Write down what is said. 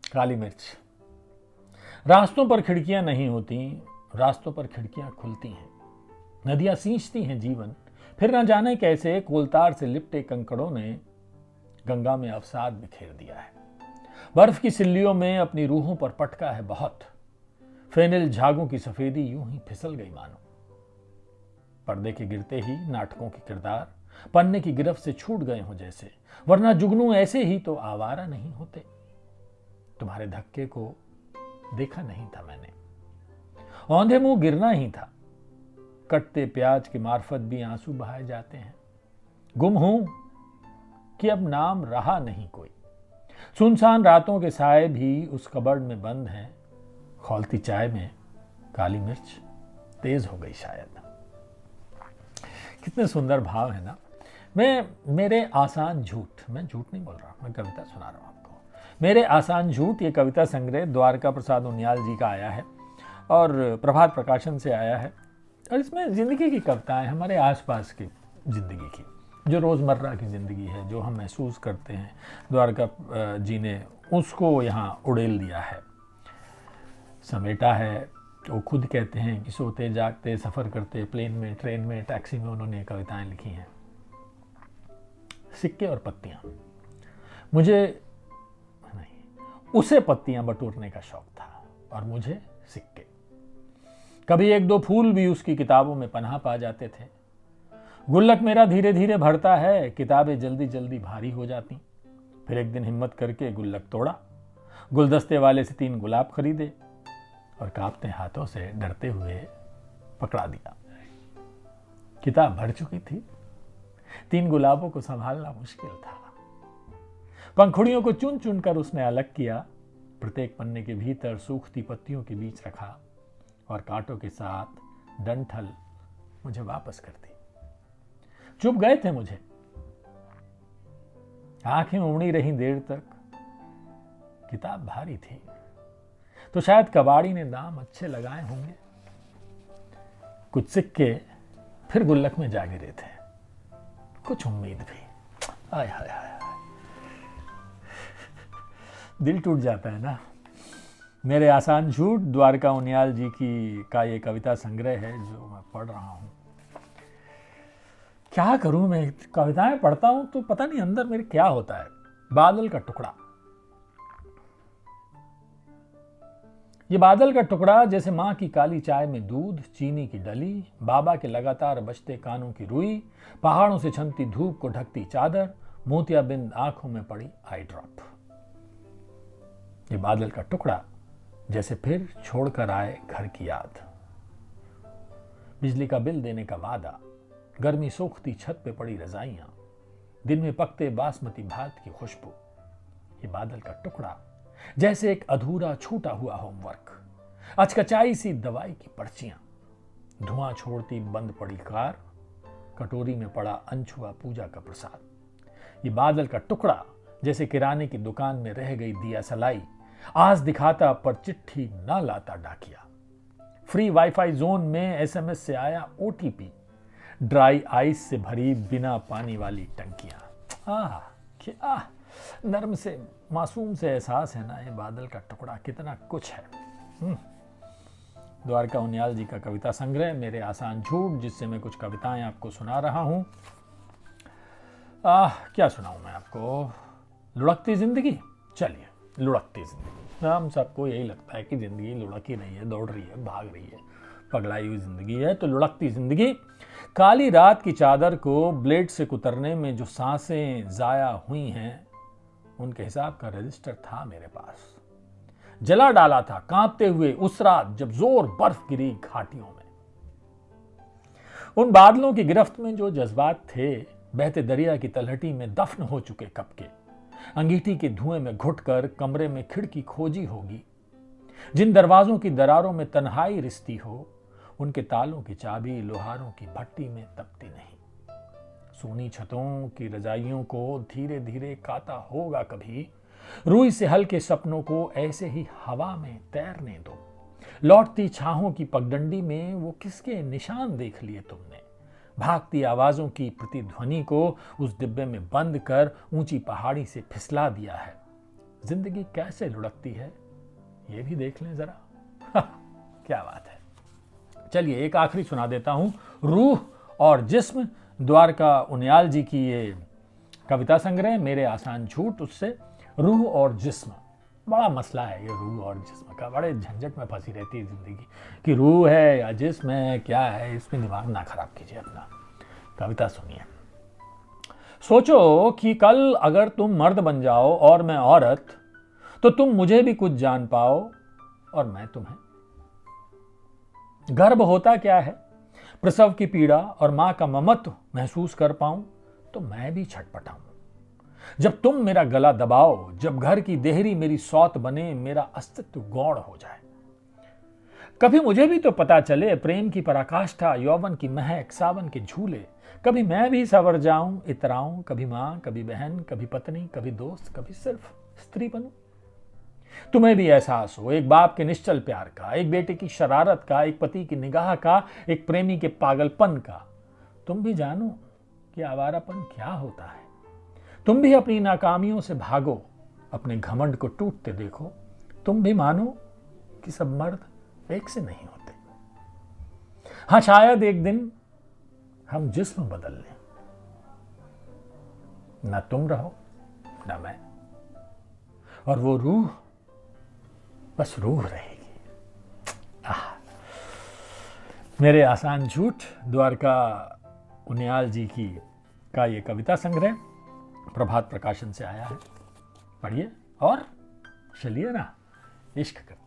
काली मिर्च। रास्तों पर खिड़कियां नहीं होती, रास्तों पर खिड़कियां खुलती हैं। नदियां सींचती हैं जीवन, फिर न जाने कैसे कोलतार से लिपटे कंकड़ों ने गंगा में अवसाद बिखेर दिया है। बर्फ की सिल्लियों में अपनी रूहों पर पटका है बहुत। फेनिल झागों की सफेदी यूं ही फिसल गई मानो। पर्दे के गिरते ही नाटकों के किरदार पन्ने की गिरफ्त से छूट गए हों जैसे, वरना जुगनू ऐसे ही तो आवारा नहीं होते। तुम्हारे धक्के को देखा नहीं था मैंने, औंधे मुंह गिरना ही था। कटते प्याज की मार्फत भी आंसू बहाए जाते हैं। गुम हूं कि अब नाम रहा नहीं कोई। सुनसान रातों के साए भी उस कबर्ड में बंद हैं। खौलती चाय में काली मिर्च तेज हो गई शायद। कितने सुंदर भाव है ना। मेरे आसान झूठ, मैं झूठ नहीं बोल रहा, मैं कविता सुना रहा हूं आपको। मेरे आसान झूठ ये कविता संग्रह द्वारका प्रसाद उनियाल जी का आया है और प्रभात प्रकाशन से आया है। और इसमें जिंदगी की कविताएं, हमारे आसपास की जिंदगी की, जो रोजमर्रा की जिंदगी है, जो हम महसूस करते हैं, द्वारका जी ने उसको यहाँ उड़ेल दिया है, समेटा है। वो खुद कहते हैं कि सोते जागते सफर करते, प्लेन में, ट्रेन में, टैक्सी में उन्होंने कविताएं लिखी हैं। सिक्के और पत्तियां, मुझे नहीं, उसे पत्तियां बटोरने का शौक था और मुझे सिक्के। कभी एक दो फूल भी उसकी किताबों में पनाह पा जाते थे। गुल्लक मेरा धीरे धीरे भरता है, किताबें जल्दी जल्दी भारी हो जाती। फिर एक दिन हिम्मत करके गुल्लक तोड़ा, गुलदस्ते वाले से 3 गुलाब खरीदे और कांपते हाथों से डरते हुए पकड़ा दिया। किताब भर चुकी थी, 3 गुलाबों को संभालना मुश्किल था। पंखुड़ियों को चुन चुन कर उसने अलग किया, प्रत्येक पन्ने के भीतर सूखती पत्तियों के बीच रखा और कांटों के साथ डंठल मुझे वापस कर दी। चुप गए थे मुझे, आंखें उमड़ी रही देर तक। किताब भारी थी तो शायद कबाड़ी ने दाम अच्छे लगाए होंगे। कुछ सिक्के फिर गुल्लक में जा गिरे थे, कुछ उम्मीद भी। आय हाय हाय, दिल टूट जाता है ना। मेरे आसान झूठ द्वारका उनियाल जी का ये कविता संग्रह है जो मैं पढ़ रहा हूं। क्या करूं, मैं कविताएं पढ़ता हूं तो पता नहीं अंदर मेरे क्या होता है। बादल का टुकड़ा। ये बादल का टुकड़ा जैसे माँ की काली चाय में दूध, चीनी की डली, बाबा के लगातार बजते कानों की रुई, पहाड़ों से छनती धूप को ढकती चादर, मोतियाबिंद आंखों में पड़ी आई ड्रॉप। ये बादल का टुकड़ा जैसे फिर छोड़कर आए घर की याद, बिजली का बिल देने का वादा, गर्मी सोखती छत पे पड़ी रजाइयां, दिन में पकते बासमती भात की खुशबू। ये बादल का टुकड़ा जैसे एक अधूरा छूटा हुआ होमवर्क, अचकचाई सी दवाई की पर्चियां, धुआं छोड़ती बंद पड़ी कार, कटोरी में पड़ा अनछुआ पूजा का प्रसाद। ये बादल का टुकड़ा जैसे किराने की दुकान में रह गई दिया सलाई, आज दिखाता पर चिट्ठी ना लाता डाकिया। फ्री वाईफाई जोन में एसएमएस से आया ओटीपी, ड्राई आइस से भरी बिना पानी वाली टंकियां। क्या नर्म से मासूम से एहसास है ना ये बादल का टुकड़ा, कितना कुछ है। द्वारका उनियाल जी का कविता संग्रह मेरे आसान झूठ, जिससे मैं कुछ कविताएं आपको सुना रहा हूं। क्या सुनाऊं मैं आपको? लुढ़कती जिंदगी। चलिए, लुढ़कती जिंदगी। हम सबको यही लगता है कि जिंदगी लुढ़क ही रही है, दौड़ रही है, भाग रही है, पगलाई हुई जिंदगी है। तो लुढ़कती जिंदगी। काली रात की चादर को ब्लेड से कुतरने में जो सांसें जाया हुई हैं, उनके हिसाब का रजिस्टर था मेरे पास। जला डाला था कांपते हुए उस रात जब जोर बर्फ गिरी घाटियों में। उन बादलों की गिरफ्त में जो जज्बात थे, बहते दरिया की तलहटी में दफन हो चुके कब के। अंगीठी के धुएं में घुटकर कमरे में खिड़की खोजी होगी। जिन दरवाजों की दरारों में तन्हाई रिश्ती हो, उनके तालों की चाबी लोहारों की भट्टी में तपती नहीं। सोनी छतों की रजाइयों को धीरे धीरे काता होगा कभी। रूई से हल्के सपनों को ऐसे ही हवा में तैरने दो। लौटती छाहों की पगडंडी में वो किसके निशान देख लिए तुमने। भागती आवाजों की प्रतिध्वनि को उस डिब्बे में बंद कर ऊंची पहाड़ी से फिसला दिया है। जिंदगी कैसे लुढ़कती है ये भी देख लें जरा। क्या बात है। चलिए एक आखिरी सुना देता हूं, रूह और जिस्म, द्वारका उनियाल जी की ये कविता संग्रह, मेरे आसान झूठ। उससे रूह और जिस्म, बड़ा मसला है ये रूह और जिस्म का, बड़े झंझट में फंसी रहती है जिंदगी कि रूह है या जिस्म है, क्या है, इसमें दिमाग ना खराब कीजिए अपना। कविता सुनिए। सोचो कि कल अगर तुम मर्द बन जाओ और मैं औरत, तो तुम मुझे भी कुछ जान पाओ और मैं तुम्हें। गर्भ होता क्या है, प्रसव की पीड़ा और मां का ममत्व महसूस कर पाऊं तो मैं भी छटपटाऊं। जब तुम मेरा गला दबाओ, जब घर की देहरी मेरी सौत बने, मेरा अस्तित्व गौण हो जाए। कभी मुझे भी तो पता चले प्रेम की पराकाष्ठा, यौवन की महक, सावन के झूले। कभी मैं भी सवर जाऊं, इतराऊं, कभी मां, कभी बहन, कभी पत्नी, कभी दोस्त, कभी सिर्फ स्त्री बनूं। तुम्हें भी एहसास हो एक बाप के निश्चल प्यार का, एक बेटे की शरारत का, एक पति की निगाह का, एक प्रेमी के पागलपन का। तुम भी जानो कि आवारापन क्या होता है। तुम भी अपनी नाकामियों से भागो, अपने घमंड को टूटते देखो। तुम भी मानो कि सब मर्द एक से नहीं होते। हाँ, शायद एक दिन हम जिस्म बदल लें, ना तुम रहो ना मैं, और वो रूह बस रूह रहेगी। मेरे आसान झूठ, द्वारका उनियाल जी की का ये कविता संग्रह प्रभात प्रकाशन से आया है। पढ़िए और चलिए ना इश्क करते।